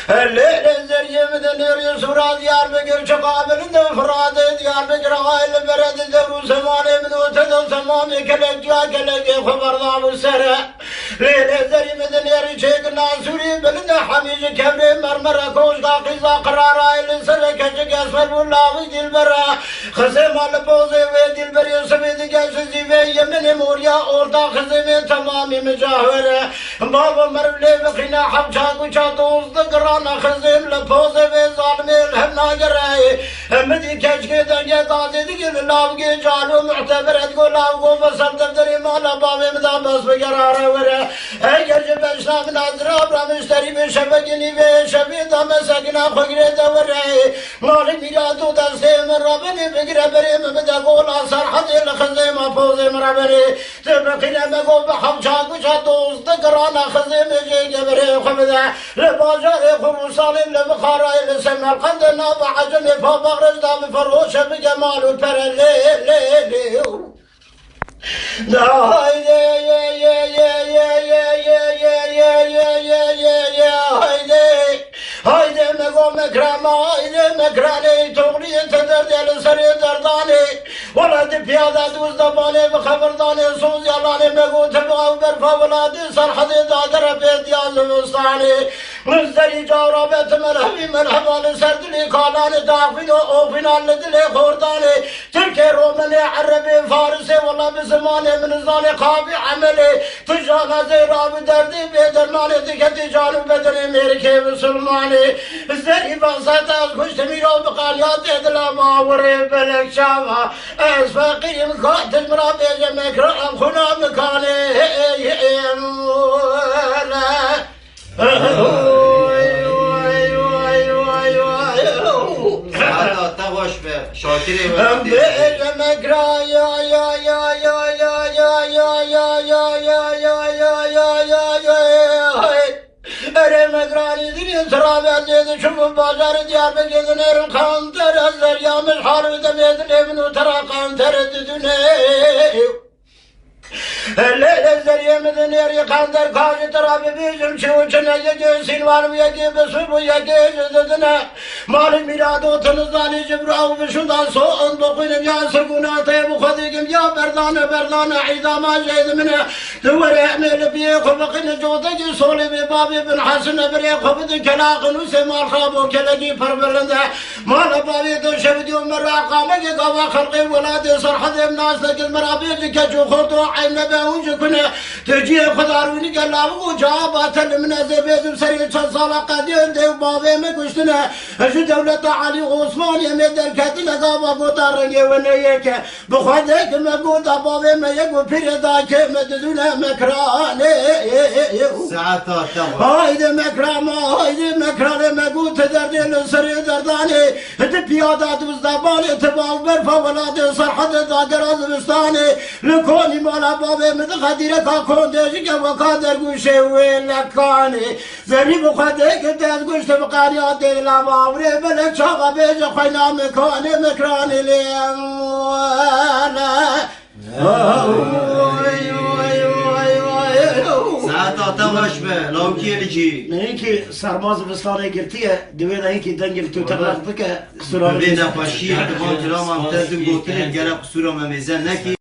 الليل الزريم دنير سورة ديار بقر شقابل فراد ديار بقر غايل برد دروس مالي من وتدو سمامي كالجوا كالجي خبر ضاب السرع ليل الزريم دنير شيك ناسوري بلد حميج كبري مرمر كوش داقي قرار آيل سرع كشك اسفل والله دي البرا خزيم البوزي ويدي البري سميد قاسسي في يمن موريا اوردا خزيمي تمامي مجاورة بابا مرولي بقينا حبشاك وشاطوز دقرانا خزيم لبوزي في ظالمي الهمنا قرأي مدي كشكي دنيا تازي دقل اللابقي جالو معتبر تقول لاوقو فصل دفتري مالا بابي مدابس بقرار ورا ايجر جبشنا من ازراب رامشتري بشبكني بشبيدا مساكنا خقري دوري مالي ميرادو دستي من ربني بقرى بريم بدا قول اثر حدي الخزيم فوزي مرابري تبقينا مقو بحبشاك وشاطوز دقرانا خزيم جي قبري خبدا لباجاري خروصالي لبخاري لسمع القندنا بعجمي فبغرز دام فروش بجمال البرلي هايدي مقو مكرامة هايدي مكراني تغني تدرد لسري درداني ولد بيادة دوز دباني بخبرداني سوز يالاني مقو تبغى وقرفة ولادي سرحدي دادر بيت يازم وسطاني مزدري جوربت مرحبي مرحبا لسردلي كالاني دافين وفينا لدلي خورداني تركي رومني عربي فارسي والله بزماني من الزاني قابي عملي تجانا زيرا بدردي بيدرماني دكتي جانو بدري ميركي بسلماني الزري بانساتا كشت ميرو بقاليات ادلا ما وري بلك شاما اس فقير مكاتل مرابي جمك رقم خنا مكاني شاکری اره مگرانی دنیا ترابه دیده شما بازار دیار بگیدن ایرم خانتر از دریامش حال دمیدن ایمنو ترا خانتر دیدونه الليل الزريم دنير يقندر كاج ترابي بيجم شوچنا يجي سينوان ويجي بسوب ويجي جدنا مال ميرادو تنزاني جبراو بشودان سو ان بقين يا سكونا تيب خديكم يا بردان عظام جيد من دور احمل بي خبقين جودي سولي بابي بن حسن بري خبد كلاقن وسمال خابو كلجي فربلند مال بابي تو شبدي مراقه مجي قوا خلقي ولادي صرحه الناس لك المرابي كجو خطو عين بهوج كنا تجي خضاروني قلابو جابات من زبيد سريع صلاة قديم ده بابي ما كشتنا أشو دولة علي عثمان يمدر كتير قابا بطارني ونيك بخدك ما قلت بابي ما يقول فريداك مددونا مكراني ساعتها هايدي مكراني ما قلت دردين سريع درداني تبيادات وزدباني تباو برفا ولادي صرحة داقراز بستاني لكوني مالا بابي متخديرة كاكون ديشك وقادر قوشي ويلكاني زري بخدك ديز قوشت بقاريات دي لاباوري بلك شاقا بيجا خينا مكراني ليموالا ساعتها تماش به لو كيلجي هيك سرباز بستاني قلتيه دوينا هيك دنجل تو تغلق بك سورة بينا باشي دبان تلام تزن قوتين جرق سورة مميزان نكي